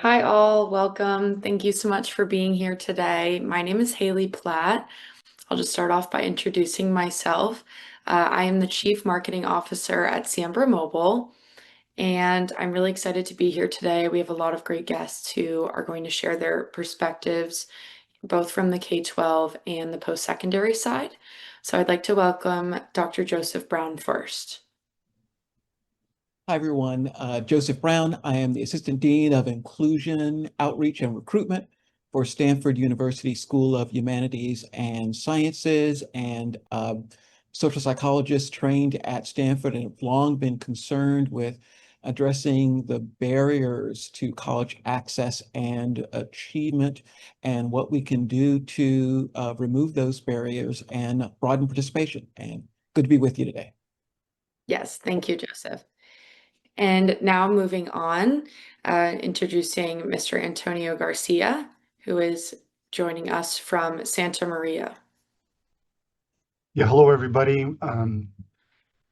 Hi all, welcome. Thank you so much for being here today. My name is Haley Platt. I'll just start off by introducing myself. I am the Chief Marketing Officer at Siembra Mobile, and I'm really excited to be here today. We have a lot of great guests who are going to share their perspectives, both from the K-12 and the post-secondary side. So I'd like to welcome Dr. Joseph Brown first. Hi, everyone. Joseph Brown. I am the Assistant Dean of Inclusion, Outreach, and Recruitment for Stanford University School of Humanities and Sciences, and social psychologist trained at Stanford, and have long been concerned with addressing the barriers to college access and achievement, and what we can do to remove those barriers and broaden participation. And good to be with you today. Yes, thank you, Joseph. And now moving on, introducing Mr. Antonio Garcia, who is joining us from Santa Maria. Yeah, hello everybody.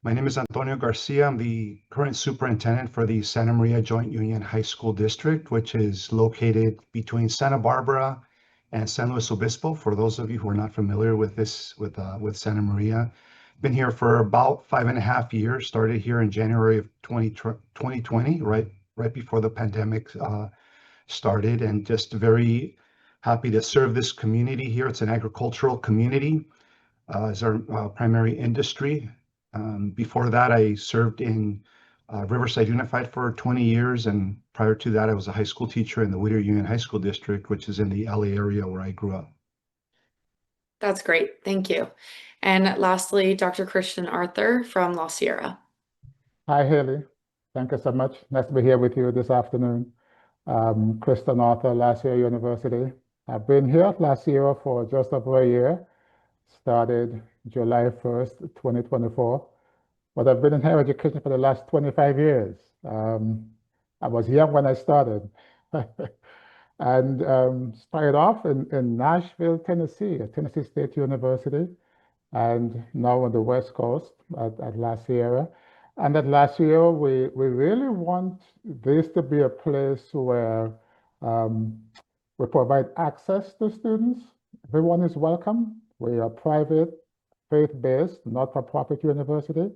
My name is Antonio Garcia. I'm the current superintendent for the Santa Maria Joint Union High School District, which is located between Santa Barbara and San Luis Obispo. For those of you who are not familiar with this, with Santa Maria, been here for about 5.5 years. Started here in January of 2020, right before the pandemic started, and just very happy to serve this community here. It's an agricultural community. Is our primary industry. Before that, I served in Riverside Unified for 20 years, and prior to that, I was a high school teacher in the Whittier Union High School District, which is in the LA area where I grew up. That's great. Thank you. And lastly, Dr. Christian Arthur from La Sierra. Hi, Haley. Thank you so much. Nice to be here with you this afternoon. Christon Arthur, La Sierra University. I've been here at La Sierra for just over a year. Started July 1st, 2024. But I've been in higher education for the last 25 years. I was young when I started. And started off in Nashville, Tennessee, at Tennessee State University, and now on the West Coast at La Sierra. And at La Sierra, we really want this to be a place where we provide access to students. Everyone is welcome. We are private, faith-based, not-for-profit university.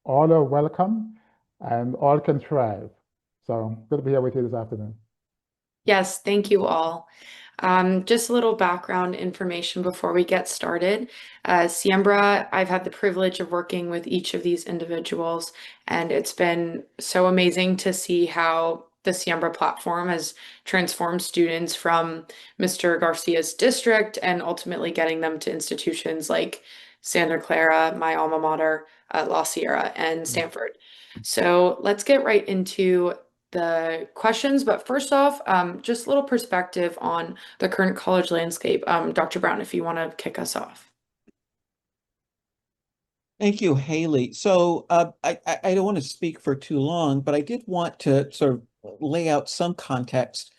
All are welcome and all can thrive. So good to be here with you this afternoon. Yes, thank you all. Just a little background information before we get started. Siembra, I've had the privilege of working with each of these individuals, and it's been so amazing to see how the Siembra platform has transformed students from Mr. Garcia's district and ultimately getting them to institutions like Santa Clara, my alma mater, La Sierra, and Stanford. So let's get right into the questions, but first off, just a little perspective on the current college landscape. Dr. Brown, if you want to kick us off. Thank you, Haley. So I don't want to speak for too long, but I did want to sort of lay out some context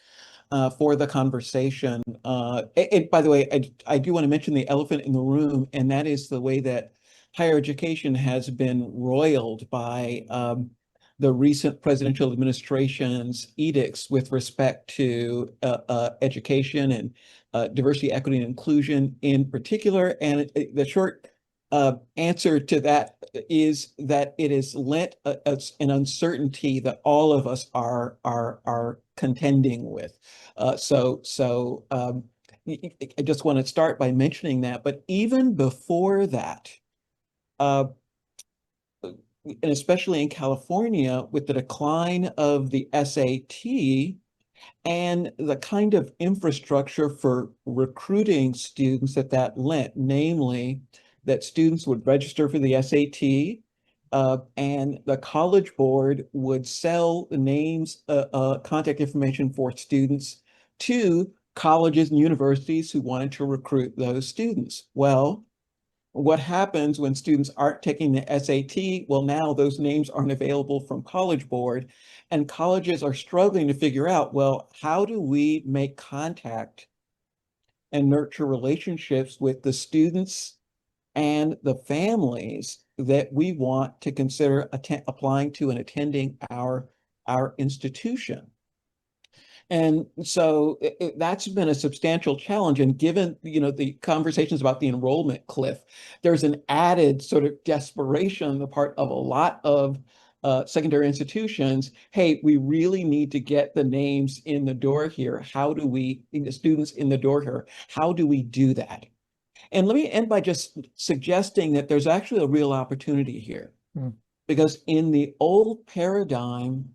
for the conversation. And by the way, I do want to mention the elephant in the room, and that is the way that higher education has been roiled by the recent presidential administration's edicts with respect to education and diversity, equity, and inclusion in particular. And the short answer to that is that it has lent an uncertainty that all of us are contending with. So I just want to start by mentioning that. But even before that, and especially in California, with the decline of the SAT and the kind of infrastructure for recruiting students that lent, namely that students would register for the SAT, and the College Board would sell the names, contact information for students to colleges and universities who wanted to recruit those students. Well, what happens when students aren't taking the SAT? Well, now those names aren't available from College Board, and colleges are struggling to figure out, well, how do we make contact and nurture relationships with the students and the families that we want to consider applying to and attending our institution? And so that's been a substantial challenge. And given, the conversations about the enrollment cliff, there's an added sort of desperation on the part of a lot of secondary institutions. Hey, we really need to get the names in the door here. How do we, the students in the door here, how do we do that? And let me end by just suggesting that there's actually a real opportunity here. Because in the old paradigm,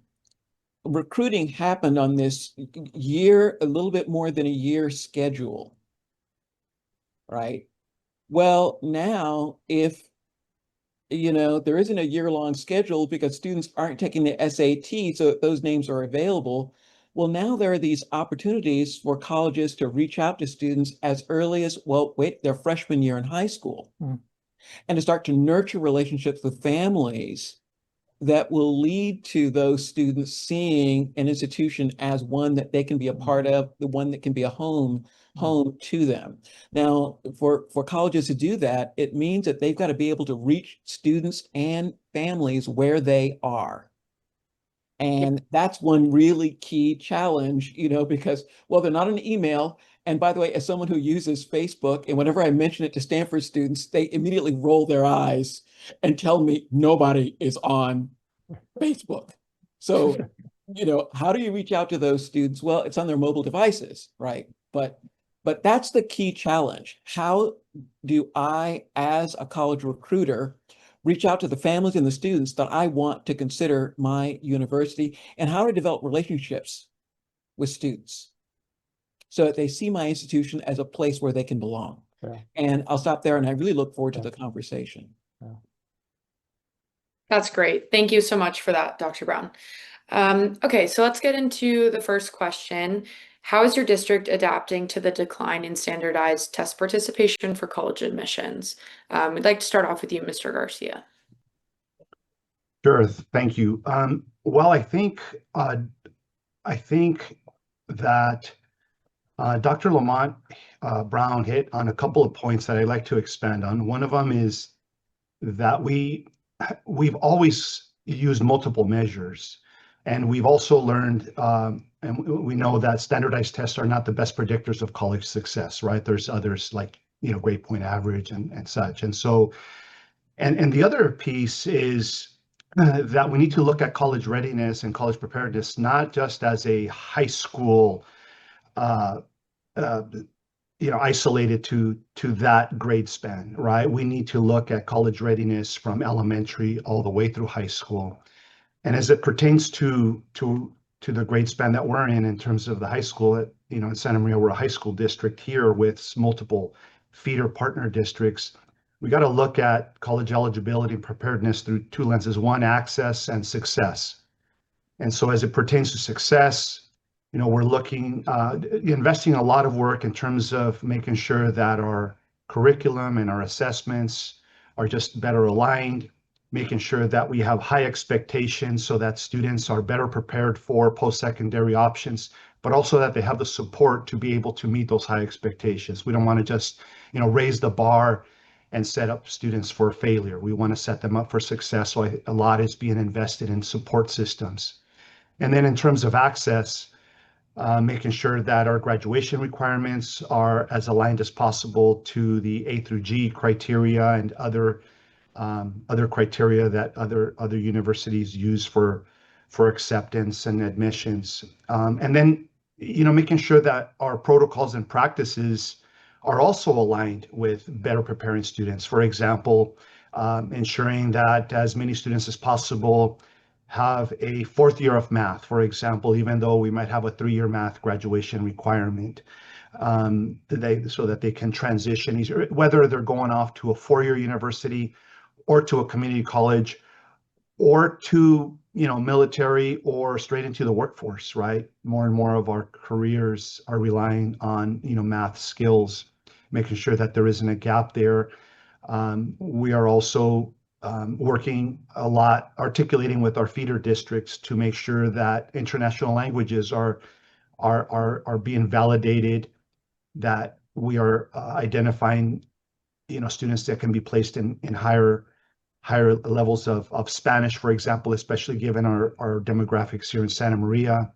recruiting happened on this year, a little bit more than a year schedule, right? Well, now if there isn't a year-long schedule because students aren't taking the SAT, so those names are available. Well, now there are these opportunities for colleges to reach out to students as early as, their freshman year in high school, and to start to nurture relationships with families that will lead to those students seeing an institution as one that they can be a part of, the one that can be a home to them. Now, for colleges to do that, it means that they've got to be able to reach students and families where they are. And that's one really key challenge, because, they're not an email. And by the way, as someone who uses Facebook, and whenever I mention it to Stanford students, they immediately roll their eyes and tell me nobody is on Facebook. So, how do you reach out to those students? Well, it's on their mobile devices, right? But that's the key challenge. How do I, as a college recruiter, reach out to the families and the students that I want to consider my university, and how to develop relationships with students so that they see my institution as a place where they can belong? Yeah. And I'll stop there, and I really look forward to the conversation. Yeah. That's great. Thank you so much for that, Dr. Brown. Okay, so let's get into the first question. How is your district adapting to the decline in standardized test participation for college admissions? We'd like to start off with you, Mr. Garcia. Sure, thank you. Well, I think that Dr. Lamont Brown hit on a couple of points that I'd like to expand on. One of them is that we've always used multiple measures, and we've also learned, and we know that standardized tests are not the best predictors of college success, right? There's others like, grade point average and such. And so, and the other piece is that we need to look at college readiness and college preparedness, not just as a high school, isolated to that grade span, right? We need to look at college readiness from elementary all the way through high school. And as it pertains to the grade span that we're in terms of the high school, in Santa Maria, we're a high school district here with multiple feeder partner districts. We got to look at college eligibility and preparedness through two lenses: one, access, and success. And so as it pertains to success, we're looking, investing a lot of work in terms of making sure that our curriculum and our assessments are just better aligned, making sure that we have high expectations so that students are better prepared for post-secondary options, but also that they have the support to be able to meet those high expectations. We don't want to just, raise the bar and set up students for failure. We want to set them up for success. So a lot is being invested in support systems. And then in terms of access, making sure that our graduation requirements are as aligned as possible to the A through G criteria and other criteria that other universities use for acceptance and admissions. And then, making sure that our protocols and practices are also aligned with better preparing students. For example, ensuring that as many students as possible have a fourth year of math, for example, even though we might have a 3-year math graduation requirement, so that they can transition easier, whether they're going off to a 4-year university or to a community college or to, military or straight into the workforce, right? More and more of our careers are relying on, math skills, making sure that there isn't a gap there. We are also working a lot, articulating with our feeder districts to make sure that international languages are being validated, that we are identifying, students that can be placed in higher levels of Spanish, for example, especially given our demographics here in Santa Maria.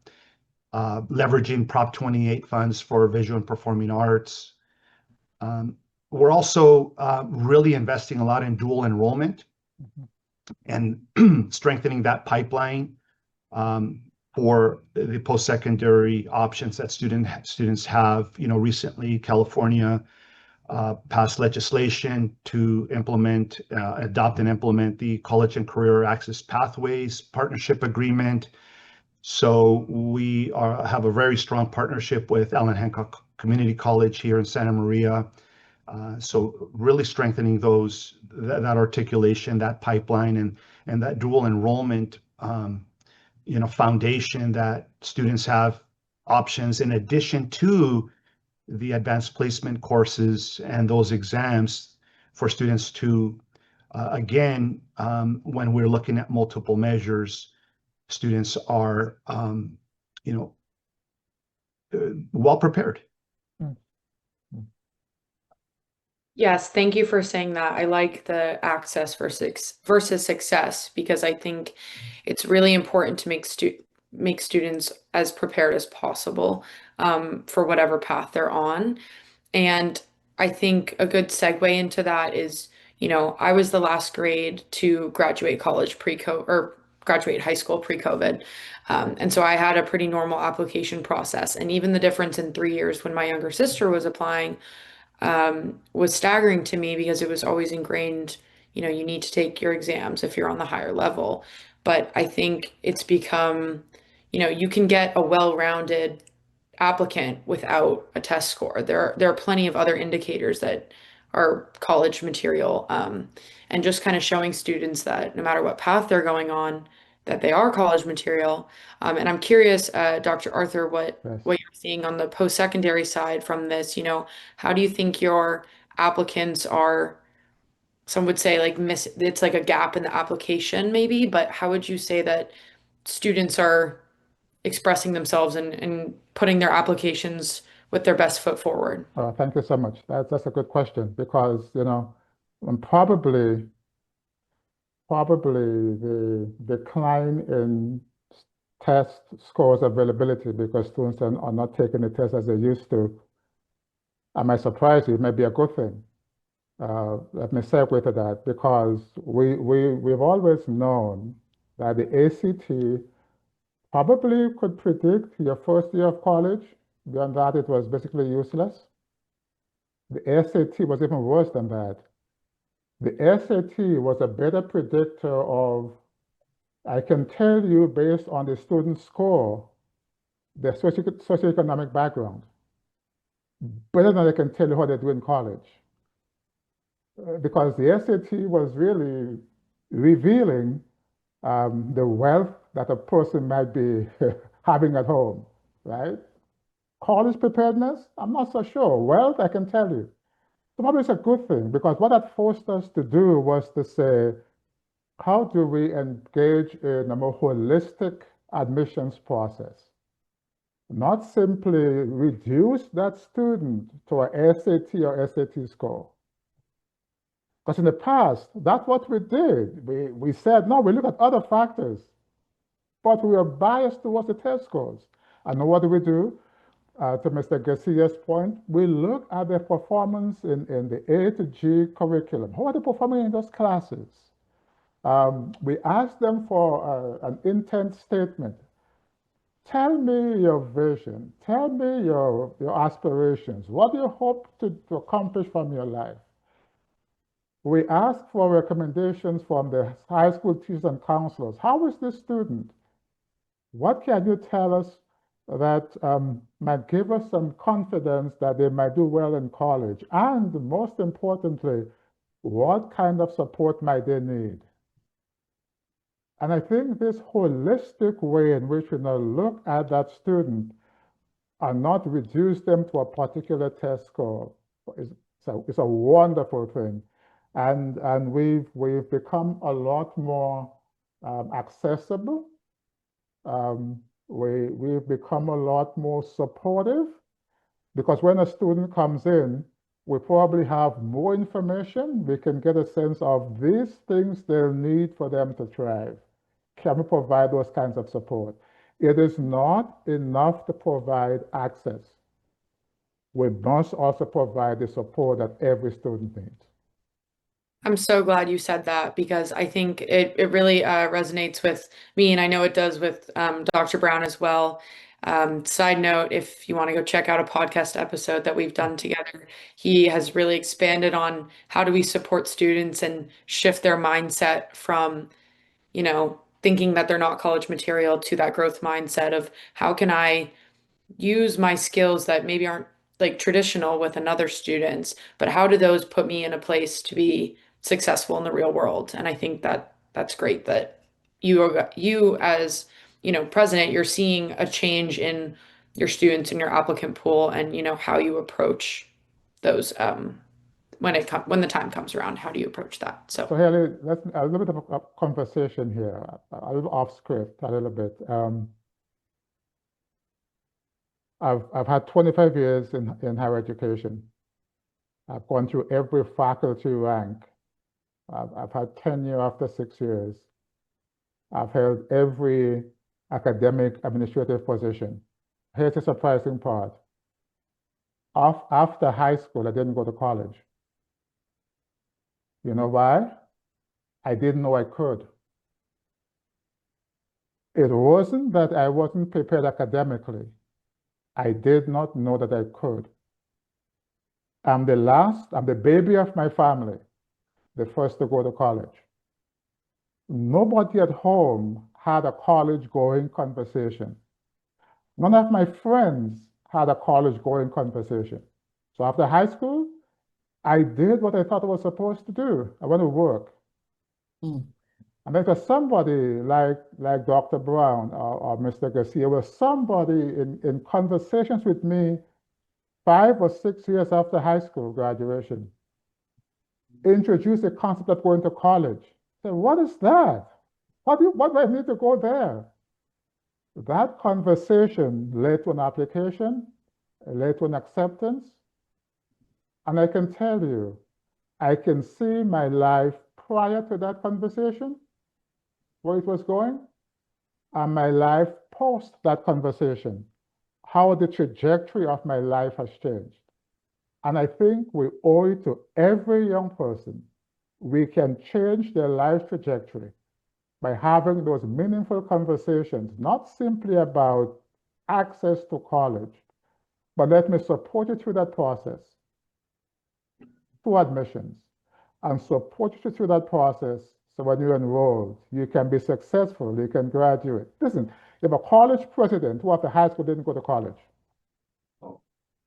leveraging Prop 28 funds for visual and performing arts. We're also really investing a lot in dual enrollment and strengthening that pipeline for the post-secondary options that students have. Recently, California passed legislation to adopt and implement the College and Career Access Pathways Partnership Agreement. So we have a very strong partnership with Allen Hancock Community College here in Santa Maria. So really strengthening that articulation, that pipeline, and that dual enrollment, foundation that students have options in addition to the advanced placement courses and those exams for students to, again, when we're looking at multiple measures, students are, well prepared. Yes, thank you for saying that. I like the access versus success because I think it's really important to make students as prepared as possible for whatever path they're on. And I think a good segue into that is, I was the last grade to graduate college pre-COVID or graduate high school pre-COVID. And so I had a pretty normal application process. And even the difference in 3 years when my younger sister was applying was staggering to me because it was always ingrained, you need to take your exams if you're on the higher level. But I think it's become, you can get a well-rounded applicant without a test score. There are plenty of other indicators that are college material, and just kind of showing students that no matter what path they're going on, that they are college material. And I'm curious, Dr. Arthur, what Yes. what you're seeing on the post-secondary side from this. How do you think your applicants are? Some would say like it's like a gap in the application maybe, but how would you say that students are expressing themselves and putting their applications with their best foot forward? Thank you so much. That's a good question because, and probably the decline in test scores availability because students are not taking the test as they used to. I might surprise you, it may be a good thing. Let me segue to that because we've always known that the ACT probably could predict your first year of college. Beyond that, it was basically useless. The SAT was even worse than that. The SAT was a better predictor of, I can tell you based on the student's score, their socioeconomic background, better than I can tell you how they do in college. Because the SAT was really revealing the wealth that a person might be having at home, right? College preparedness, I'm not so sure. Wealth, I can tell you. So probably it's a good thing because what that forced us to do was to say, how do we engage in a more holistic admissions process? Not simply reduce that student to a SAT or SAT score. Because in the past, that's what we did. We said, no, we look at other factors, but we are biased towards the test scores. And what do we do? To Mr. Garcia's point, we look at their performance in the A to G curriculum. How are they performing in those classes? We ask them for an intent statement. Tell me your vision. Tell me your aspirations. What do you hope to accomplish from your life? We ask for recommendations from the high school teachers and counselors. How is this student? What can you tell us that might give us some confidence that they might do well in college? And most importantly, what kind of support might they need? And I think this holistic way in which we now look at that student and not reduce them to a particular test score is a wonderful thing. And we've become a lot more accessible. We've become a lot more supportive because when a student comes in, we probably have more information. We can get a sense of these things they'll need for them to thrive. Can we provide those kinds of support? It is not enough to provide access. We must also provide the support that every student needs. I'm so glad you said that because I think it really resonates with me, and I know it does with Dr. Brown as well. Side note, if you want to go check out a podcast episode that we've done together, he has really expanded on how do we support students and shift their mindset from, thinking that they're not college material to that growth mindset of how can I use my skills that maybe aren't like traditional with another students, but how do those put me in a place to be successful in the real world? And I think that that's great that you as, president, you're seeing a change in your students and your applicant pool and, how you approach those when the time comes around, how do you approach that? So So Haley, let's a little bit of a conversation here, a little off script, a little bit. I've had 25 years in higher education. I've gone through every faculty rank. I've had tenure after 6 years. I've held every academic administrative position. Here's the surprising part. After high school, I didn't go to college. You know why? I didn't know I could. It wasn't that I wasn't prepared academically. I did not know that I could. I'm the baby of my family, the first to go to college. Nobody at home had a college-going conversation. None of my friends had a college-going conversation. So after high school, I did what I thought I was supposed to do. I went to work. Mm. And there was somebody like Dr. Brown or Mr. Garcia, was somebody in conversations with me 5 or 6 years after high school graduation, introduced the concept of going to college. I said, what is that? What do I need to go there? That conversation led to an application, led to an acceptance. And I can tell you, I can see my life prior to that conversation, where it was going, and my life post that conversation, how the trajectory of my life has changed. And I think we owe it to every young person. We can change their life trajectory by having those meaningful conversations, not simply about access to college, but let me support you through that process, through admissions, and support you through that process so when you're enrolled, you can be successful, you can graduate. Listen, you have a college president who after high school didn't go to college.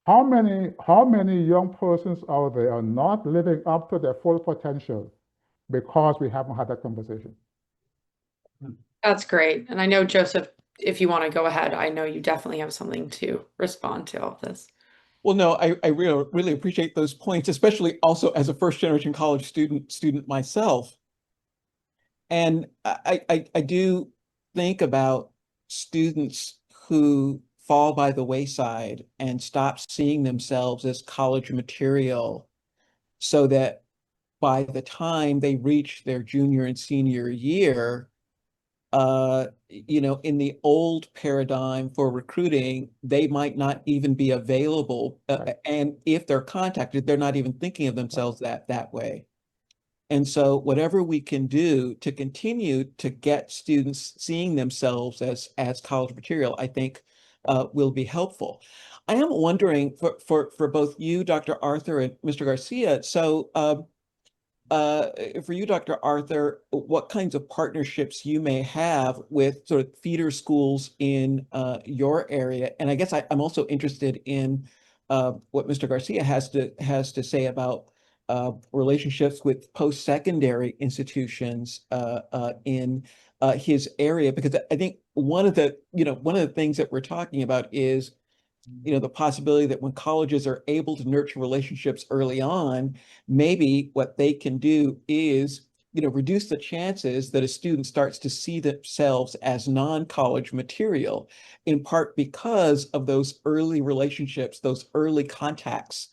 How many young persons out there are not living up to their full potential because we haven't had that conversation? that's great. And I know, Joseph, if you want to go ahead, I know you definitely have something to respond to all of this. Well, no, I really appreciate those points, especially also as a first generation college student myself. And I do think about students who fall by the wayside and stop seeing themselves as college material, so that by the time they reach their junior and senior year, in the old paradigm for recruiting, they might not even be available. Right. And if they're contacted, they're not even thinking of themselves that way. And so whatever we can do to continue to get students seeing themselves as college material, I think will be helpful. I am wondering for both you, Dr. Arthur, and Mr. Garcia, so for you, Dr. Arthur, what kinds of partnerships you may have with sort of feeder schools in your area? And I guess I'm also interested in what Mr. Garcia has to say about relationships with post-secondary institutions in his area, because I think one of the things that we're talking about is the possibility that when colleges are able to nurture relationships early on, maybe what they can do is, reduce the chances that a student starts to see themselves as non-college material, in part because of those early relationships, those early contacts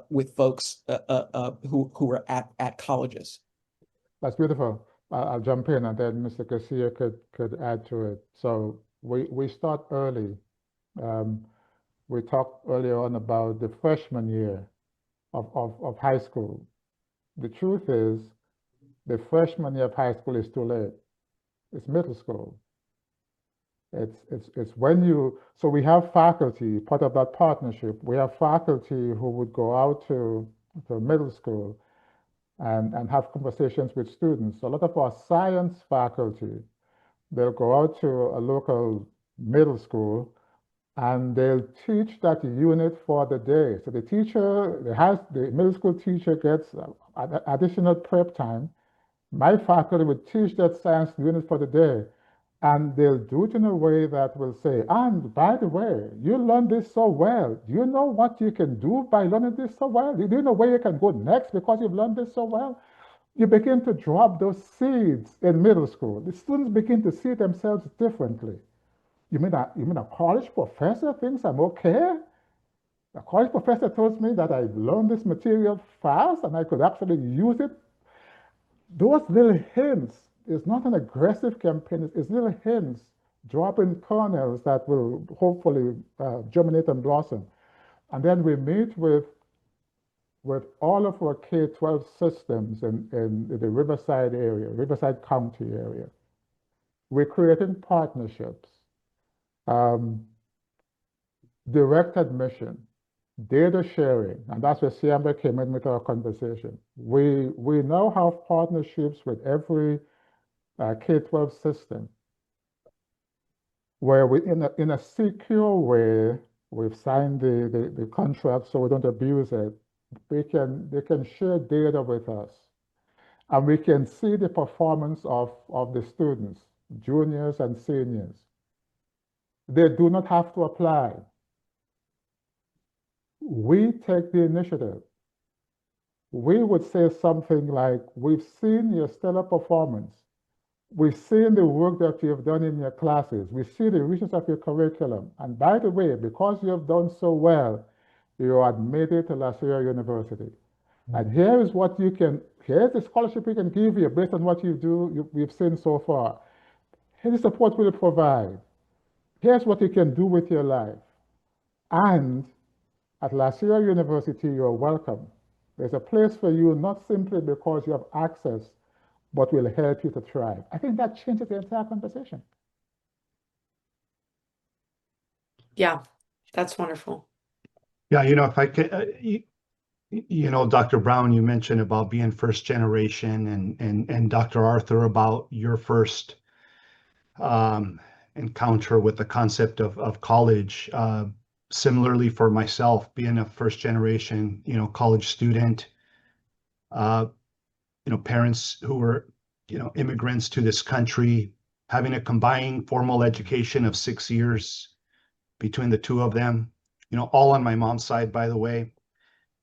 with folks who are at colleges. That's beautiful. I'll jump in and then Mr. Garcia could add to it. So we start early. Um, we talked earlier on about the freshman year of high school. The truth is, the freshman year of high school is too late. It's middle school. It's when you, so we have faculty, part of that partnership, we have faculty who would go out to middle school and have conversations with students. A lot of our science faculty, they'll go out to a local middle school and they'll teach that unit for the day. So the teacher, the middle school teacher gets additional prep time. My faculty would teach that science unit for the day, and they'll do it in a way that will say, and by the way, you learned this so well. Do you know what you can do by learning this so well? Do you know where you can go next because you've learned this so well? You begin to drop those seeds in middle school. The students begin to see themselves differently. You mean a college professor thinks I'm okay? A college professor tells me that I learned this material fast and I could actually use it. Those little hints is not an aggressive campaign, it's little hints, dropping kernels that will hopefully germinate and blossom. And then we meet with all of our K-12 systems in the Riverside area, Riverside County area. We're creating partnerships, direct admission, data sharing, and that's where Siamba came in with our conversation. We now have partnerships with every K-12 system where we, in a secure way, we've signed the contract so we don't abuse it. They can share data with us, and we can see the performance of the students, juniors and seniors. They do not have to apply. We take the initiative. We would say something like, we've seen your stellar performance. We've seen the work that you have done in your classes. We see the richness of your curriculum. And by the way, because you have done so well, you are admitted to La Sierra University. And here's the scholarship we can give you based on what we've seen so far. Here's the support we'll provide. Here's what you can do with your life. And at La Sierra University, you're welcome. There's a place for you, not simply because you have access, but will help you to thrive. I think that changes the entire conversation. Yeah, that's wonderful. Yeah, if I could, Dr. Brown, you mentioned about being first generation, and Dr. Arthur about your first encounter with the concept of college. Similarly for myself, being a first generation, college student, parents who were, immigrants to this country, having a combined formal education of 6 years between the two of them, all on my mom's side, by the way.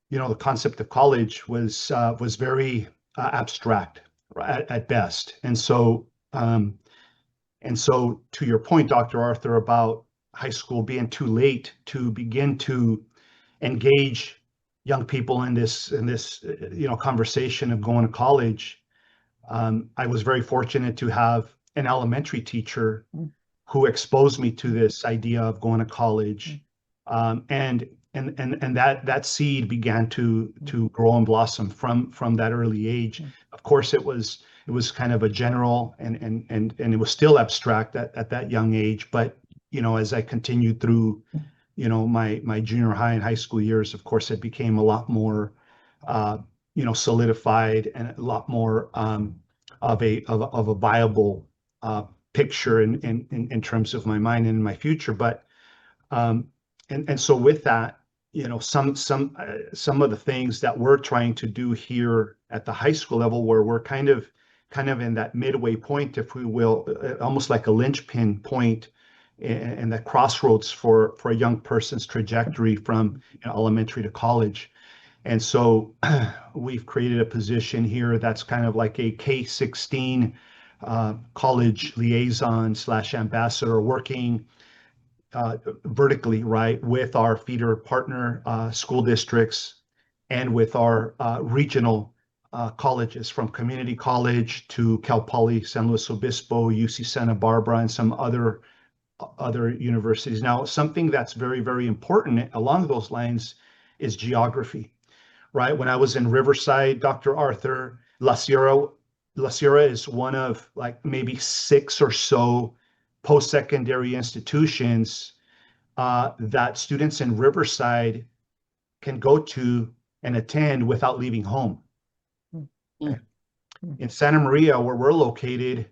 The concept of college was very abstract at best. And so to your point, Dr. Arthur, about high school being too late to begin to engage young people in this conversation of going to college, I was very fortunate to have an elementary teacher who exposed me to this idea of going to college, and that seed began to grow and blossom from that early age. Of course, it was kind of a general and it was still abstract at that young age, but as I continued through my junior high and high school years, of course, it became a lot more solidified and a lot more of a viable picture in terms of my mind and my future. But and so with that, some of the things that we're trying to do here at the high school level, where we're kind of in that midway point, if we will, almost like a linchpin point, and that crossroads for a young person's trajectory from elementary to college. And so we've created a position here that's kind of like a K-16 college liaison / ambassador, working vertically, right, with our feeder partner school districts and with our regional colleges, from community college to Cal Poly San Luis Obispo, UC Santa Barbara, and some other other universities. Now, something that's very, very important along those lines is geography, right? When I was in Riverside, Dr. Arthur, La Sierra is one of like maybe 6 or so post-secondary institutions that students in Riverside can go to and attend without leaving home. Okay. In Santa Maria, where we're located,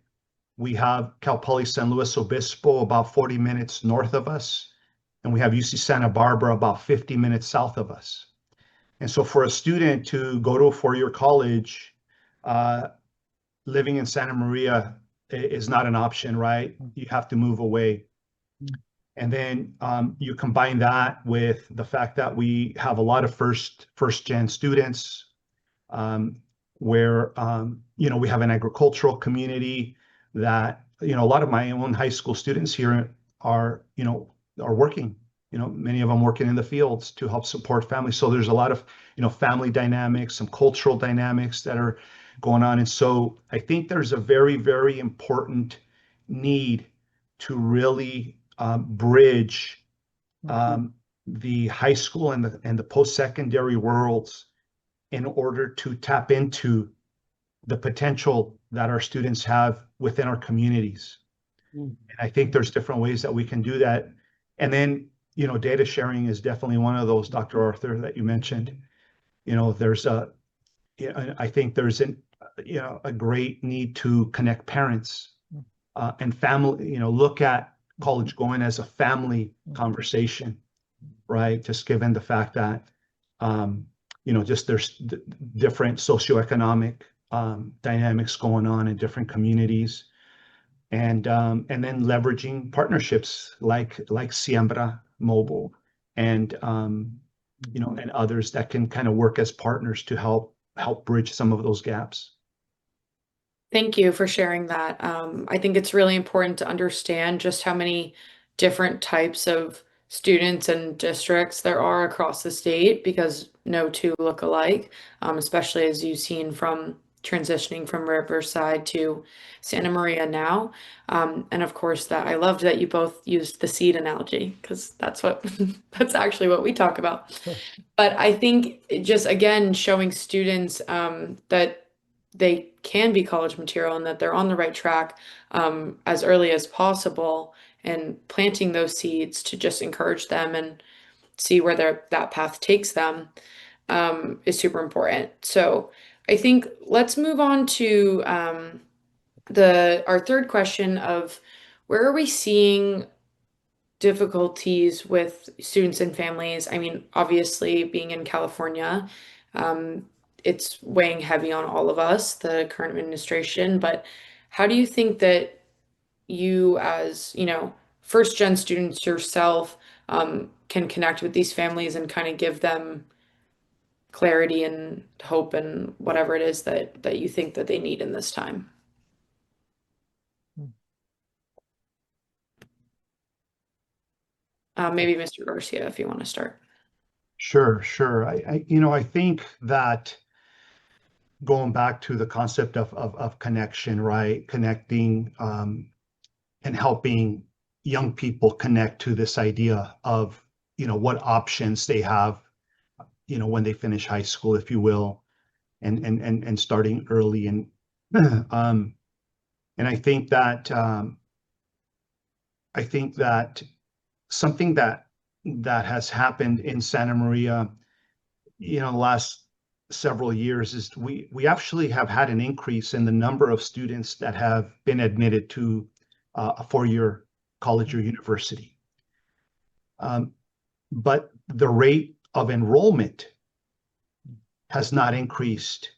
we have Cal Poly San Luis Obispo about 40 minutes north of us, and we have UC Santa Barbara about 50 minutes south of us. And so for a student to go to a four-year college, living in Santa Maria is not an option, right? You have to move away. And then you combine that with the fact that we have a lot of first gen students, where we have an agricultural community that a lot of my own high school students here are working. Many of them working in the fields to help support families. So there's a lot of family dynamics, some cultural dynamics that are going on. And so I think there's a very, very important need to really bridge the high school and the post-secondary worlds in order to tap into the potential that our students have within our communities. And I think there's different ways that we can do that. And then, data sharing is definitely one of those, Dr. Arthur, that you mentioned. I think there's a great need to connect parents and family, look at college going as a family conversation, right? Just given the fact that, just there's different socioeconomic dynamics going on in different communities, and then leveraging partnerships like Siembra Mobile and and others that can kind of work as partners to help bridge some of those gaps. Thank you for sharing that. I think it's really important to understand just how many different types of students and districts there are across the state, because no two look alike, especially as you've seen from transitioning from Riverside to Santa Maria now. And of course, that I loved that you both used the seed analogy, because that's that's actually what we talk about. But I think just again showing students that they can be college material and that they're on the right track as early as possible, and planting those seeds to just encourage them and see where that path takes them is super important. So I think let's move on to our third question of where are we seeing difficulties with students and families? I mean, obviously being in California, it's weighing heavy on all of us, the current administration, but how do you think that you as, first gen students yourself, can connect with these families and kind of give them clarity and hope and whatever it is that you think that they need in this time? Maybe Mr. Garcia, if you want to start. Sure. I think that going back to the concept of connection, right? Connecting and helping young people connect to this idea of, what options they have, when they finish high school, if you will, and starting early. And and I think that something that has happened in Santa Maria, the last several years is we actually have had an increase in the number of students that have been admitted to a four-year college or university. But the rate of enrollment has not increased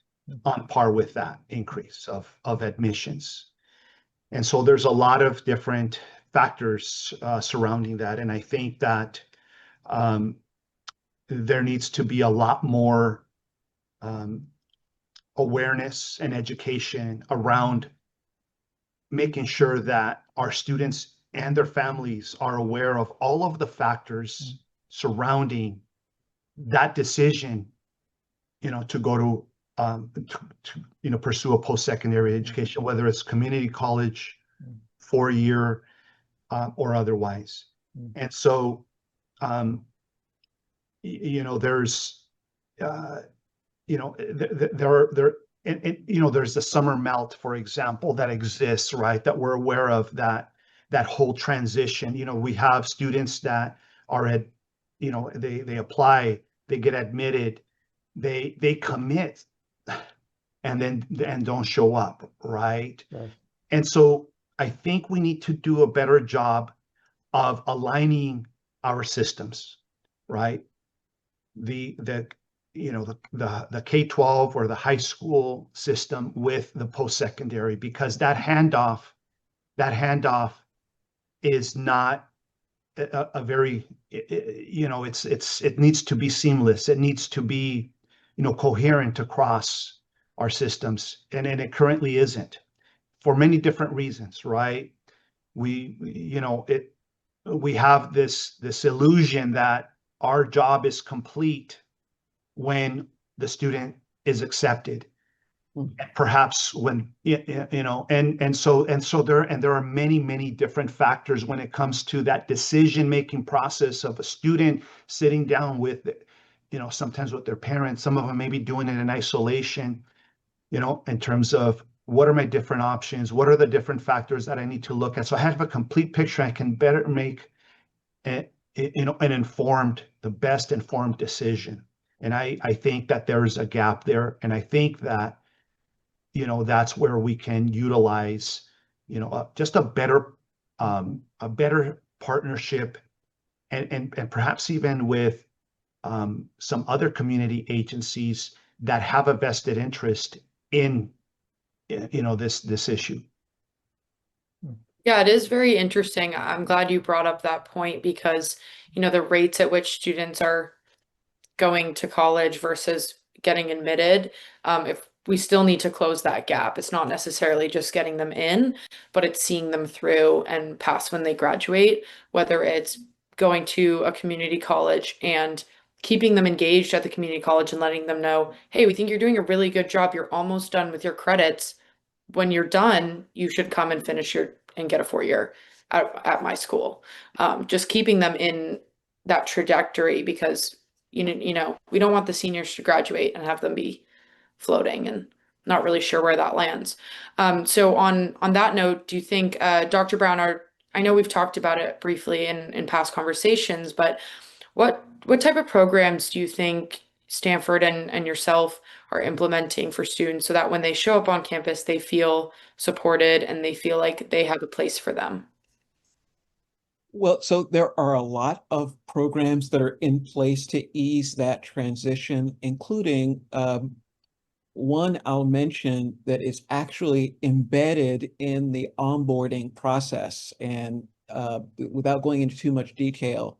on par with that increase of admissions. And so there's a lot of different factors surrounding that. And I think that there needs to be a lot more awareness and education around making sure that our students and their families are aware of all of the factors surrounding that decision, to go to pursue a post-secondary education, whether it's community college, 4-year, or otherwise. Mm. And so, there's, there's the summer melt, for example, that exists, right? That we're aware of, that whole transition. We have students that are at, they apply, they get admitted, they commit, and don't show up, right? Yes. And so I think we need to do a better job of aligning our systems, right? The K-12 or the high school system with the post-secondary, because that handoff is not a very, it needs to be seamless. It needs to be, coherent across our systems, and it currently isn't, for many different reasons, right? We have this illusion that our job is complete when the student is accepted, perhaps when, so there are many different factors when it comes to that decision-making process of a student sitting down with, sometimes with their parents. Some of them may be doing it in isolation, in terms of, what are my different options? What are the different factors that I need to look at? So I have a complete picture. I can better make the best informed decision. And I think that there's a gap there. And I think that, that's where we can utilize, just a better partnership, and perhaps even with some other community agencies that have a vested interest in, this issue. Yeah, it is very interesting. I'm glad you brought up that point because, the rates at which students are going to college versus getting admitted, if we still need to close that gap. It's not necessarily just getting them in, but it's seeing them through and past when they graduate, whether it's going to a community college and keeping them engaged at the community college and letting them know, hey, we think you're doing a really good job. You're almost done with your credits. When you're done, you should come and finish and get a 4-year at my school. Just keeping them in that trajectory because we don't want the seniors to graduate and have them be floating and not really sure where that lands. So on that note, do you think, Dr. Brown, I know we've talked about it briefly in past conversations, but what type of programs do you think Stanford and yourself are implementing for students so that when they show up on campus, they feel supported and they feel like they have a place for them? Well, so there are a lot of programs that are in place to ease that transition, including one I'll mention that is actually embedded in the onboarding process. And without going into too much detail,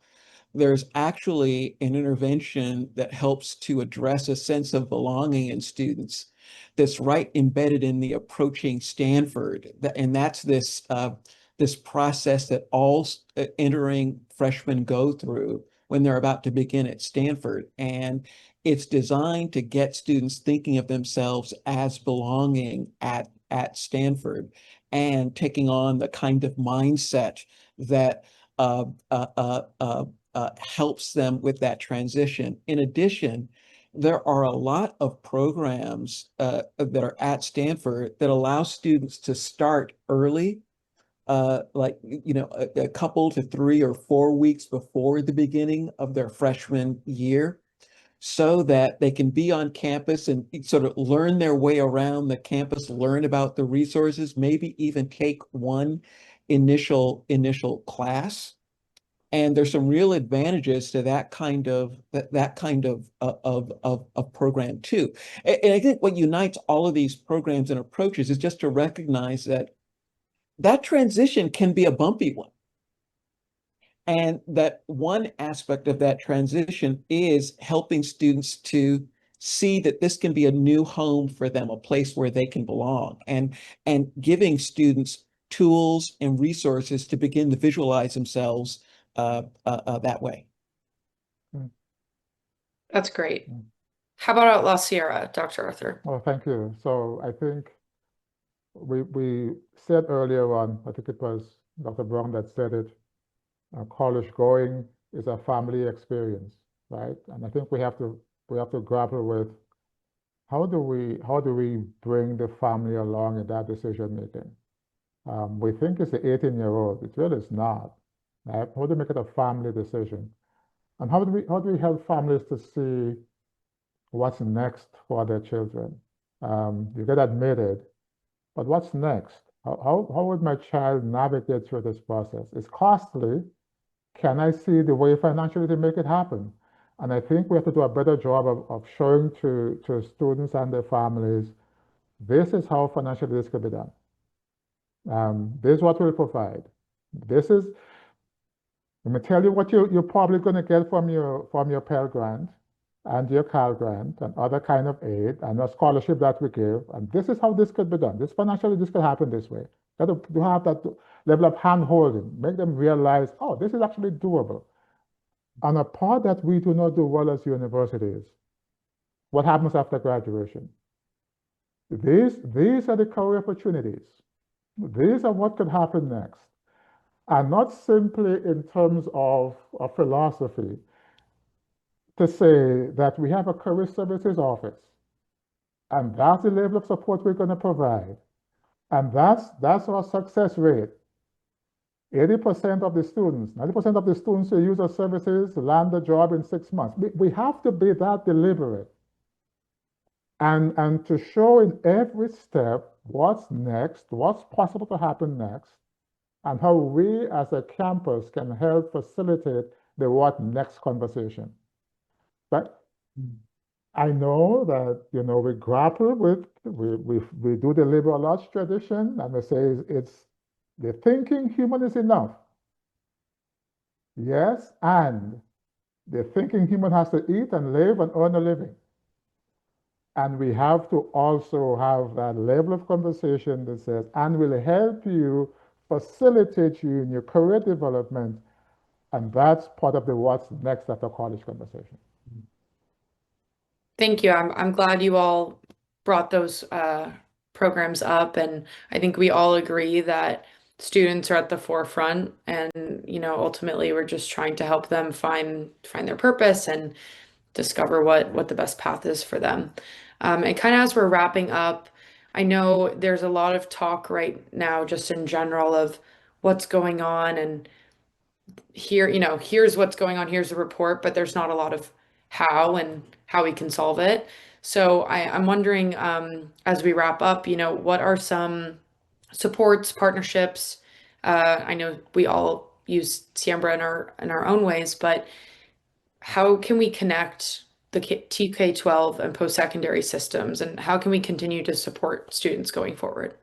there's actually an intervention that helps to address a sense of belonging in students that's right embedded in the approaching Stanford. And that's this process that all entering freshmen go through when they're about to begin at Stanford. And it's designed to get students thinking of themselves as belonging at Stanford and taking on the kind of mindset that helps them with that transition. In addition, there are a lot of programs that are at Stanford that allow students to start early, like, a couple to 3 or 4 weeks before the beginning of their freshman year, so that they can be on campus and sort of learn their way around the campus, learn about the resources, maybe even take one initial class. And there's some real advantages to that kind of program too. And I think what unites all of these programs and approaches is just to recognize that transition can be a bumpy one. And that one aspect of that transition is helping students to see that this can be a new home for them, a place where they can belong, and giving students tools and resources to begin to visualize themselves that way. That's great. How about at La Sierra, Dr. Arthur? Oh, thank you. So I think we said earlier on, I think it was Dr. Brown that said it. College going is a family experience, right? And I think we have to grapple with how do we bring the family along in that decision making? We think it's the 18-year-old. It really is not. Right? How do we make it a family decision? And how do we help families to see what's next for their children? You get admitted, but what's next? How would my child navigate through this process? It's costly. Can I see the way financially to make it happen? And I think we have to do a better job of showing to students and their families, this is how financially this could be done. This is what we'll provide. Let me tell you what you're probably going to get from your Pell Grant and your Cal Grant and other kind of aid and a scholarship that we give. And this is how this could be done. This financially, this could happen this way. Got to have that level of hand-holding, make them realize, oh, this is actually doable. And a part that we do not do well as universities, what happens after graduation? These are the career opportunities. These are what could happen next. And not simply in terms of a philosophy, to say that we have a career services office, and that's the level of support we're going to provide. And that's our success rate. 80% of the students, 90% of the students who use our services land a job in 6 months. We have to be that deliberate and to show in every step what's next, what's possible to happen next, and how we as a campus can help facilitate the what next conversation. But I know that, we grapple with, we do the liberal arts tradition, and we say it's the thinking human is enough. Yes, and the thinking human has to eat and live and earn a living. And we have to also have that level of conversation that says, and will help you, facilitate you in your career development. And that's part of the what's next after college conversation. Thank you. I'm glad you all brought those programs up, and I think we all agree that students are at the forefront, and ultimately we're just trying to help them find their purpose and discover what the best path is for them. And kind of as we're wrapping up, I know there's a lot of talk right now just in general of what's going on, and here's what's going on, here's the report, but there's not a lot of how we can solve it. So I'm wondering, as we wrap up, what are some supports, partnerships? I know we all use Siembra in our own ways, but how can we connect the TK12 and post-secondary systems, and how can we continue to support students going forward?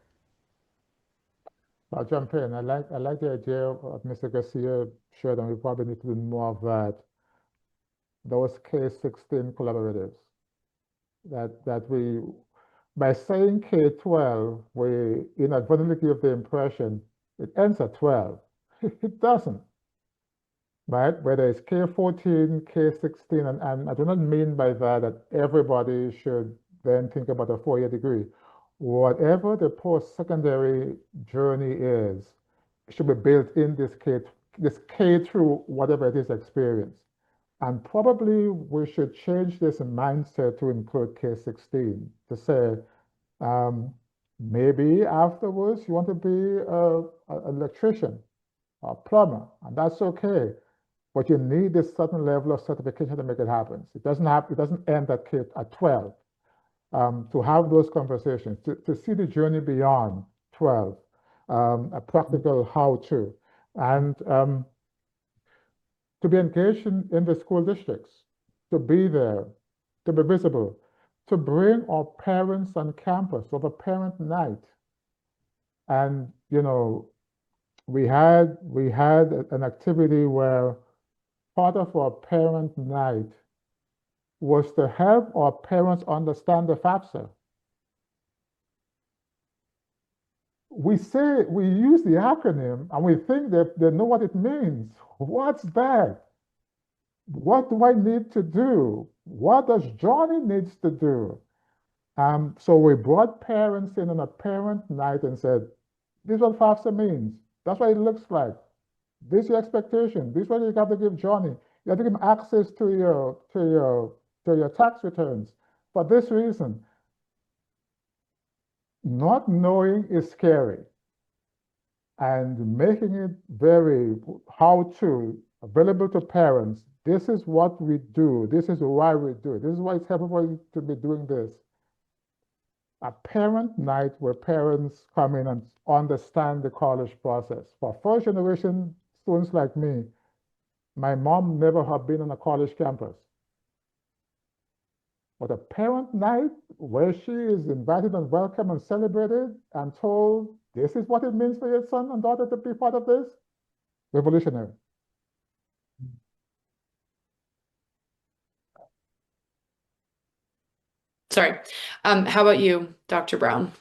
I'll jump in. I like the idea of Mr. Garcia shared, and we probably need to do more of that. Those K16 collaboratives that we, by saying K12, we inadvertently give the impression it ends at 12. It doesn't, right? Whether it's K14, K16, and I do not mean by that everybody should then think about a 4-year degree. Whatever the post-secondary journey is, it should be built in this K through whatever it is experience. And probably we should change this mindset to include K16, to say, maybe afterwards you want to be an electrician or a plumber, and that's okay. But you need this certain level of certification to make it happen. It doesn't end at 12. To have those conversations, to see the journey beyond 12, a practical how-to, and to be engaged in the school districts, to be there, to be visible, to bring our parents on campus over parent night. And, we had an activity where part of our parent night was to help our parents understand the FAFSA. We use the acronym and we think that they know what it means. What's that? What do I need to do? What does Johnny needs to do? So we brought parents in on a parent night and said, this is what FAFSA means. That's what it looks like. This is your expectation. This is what you have to give Johnny. You have to give him access to your tax returns. For this reason, not knowing is scary, and making it very how-to available to parents. This is what we do. This is why we do it. This is why it's helpful for you to be doing this. A parent night where parents come in and understand the college process. For first generation students like me, my mom never had been on a college campus. But a parent night where she is invited and welcomed and celebrated and told, this is what it means for your son and daughter to be part of this, revolutionary. Sorry. How about you, Dr. Brown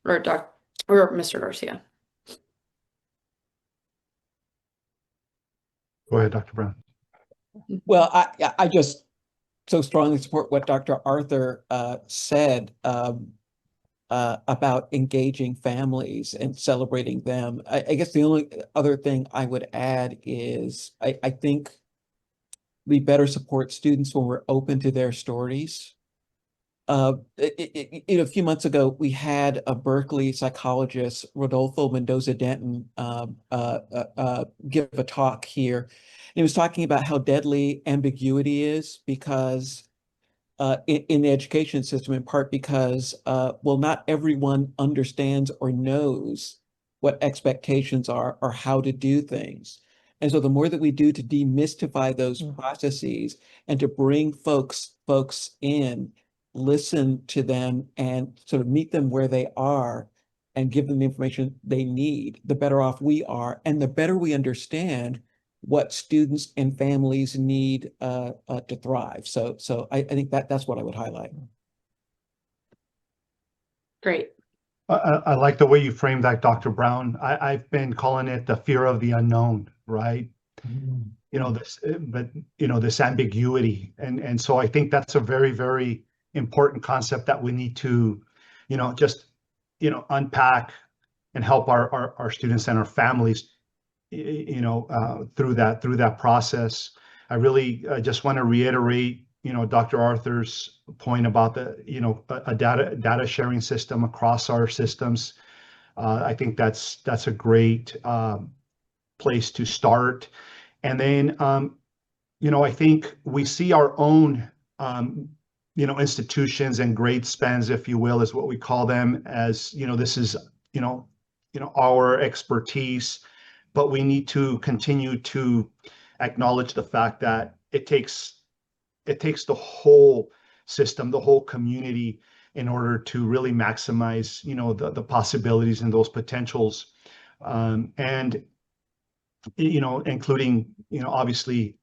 or Mr. Garcia? Go ahead, Dr. Brown. Well, I just so strongly support what Dr. Arthur said about engaging families and celebrating them. I guess the only other thing I would add is I think we better support students when we're open to their stories. A few months ago, we had a Berkeley psychologist, Rodolfo Mendoza-Denton, give a talk here. And he was talking about how deadly ambiguity is because in the education system, in part because, well, not everyone understands or knows what expectations are or how to do things. And so the more that we do to demystify those processes and to bring folks in, listen to them and sort of meet them where they are and give them the information they need, the better off we are, and the better we understand what students and families need to thrive. So I think that's what I would highlight. Great. I like the way you framed that, Dr. Brown. I've been calling it the fear of the unknown, right? This ambiguity. And so I think that's a very, very important concept that we need to, just, unpack and help our students and our families, through that process. I really just want to reiterate, Dr. Arthur's point about a data sharing system across our systems. I think that's a great place to start. And then, I think we see our own, institutions and grade spans, if you will, is what we call them, as, this is, our expertise, but we need to continue to acknowledge the fact that it takes the whole system, the whole community, in order to really maximize, the possibilities and those potentials, and including, obviously,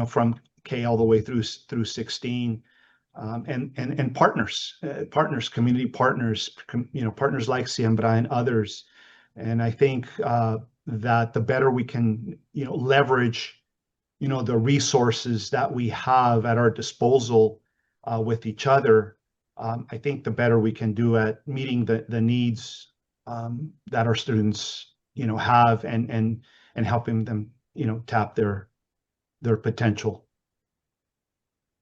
from K all the way through 16, and partners, community partners, partners like Siembra and others. And I think that the better we can, leverage, the resources that we have at our disposal with each other, I think the better we can do at meeting the needs that our students, have, and helping them, tap their potential.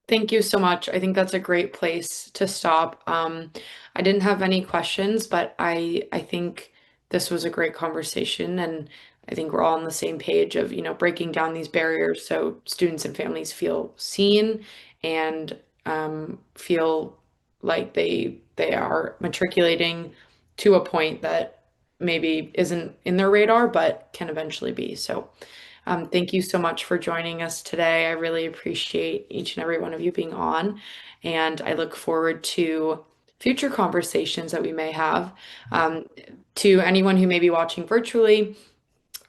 Thank you so much. I think that's a great place to stop. I didn't have any questions, but I think this was a great conversation, and I think we're all on the same page of, breaking down these barriers so students and families feel seen and feel like they are matriculating to a point that maybe isn't in their radar, but can eventually be. So thank you so much for joining us today. I really appreciate each and every one of you being on, and I look forward to future conversations that we may have. To anyone who may be watching virtually,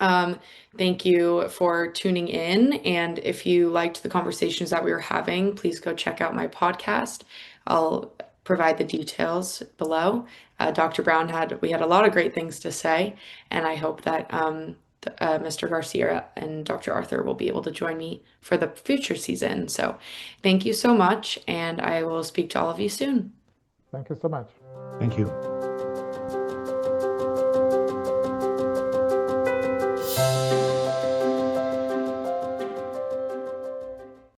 thank you for tuning in. And if you liked the conversations that we were having, please go check out my podcast. I'll provide the details below. Dr. Brown we had a lot of great things to say, and I hope that Mr. Garcia and Dr. Arthur will be able to join me for the future season. So thank you so much, and I will speak to all of you soon. Thank you so much. Thank you.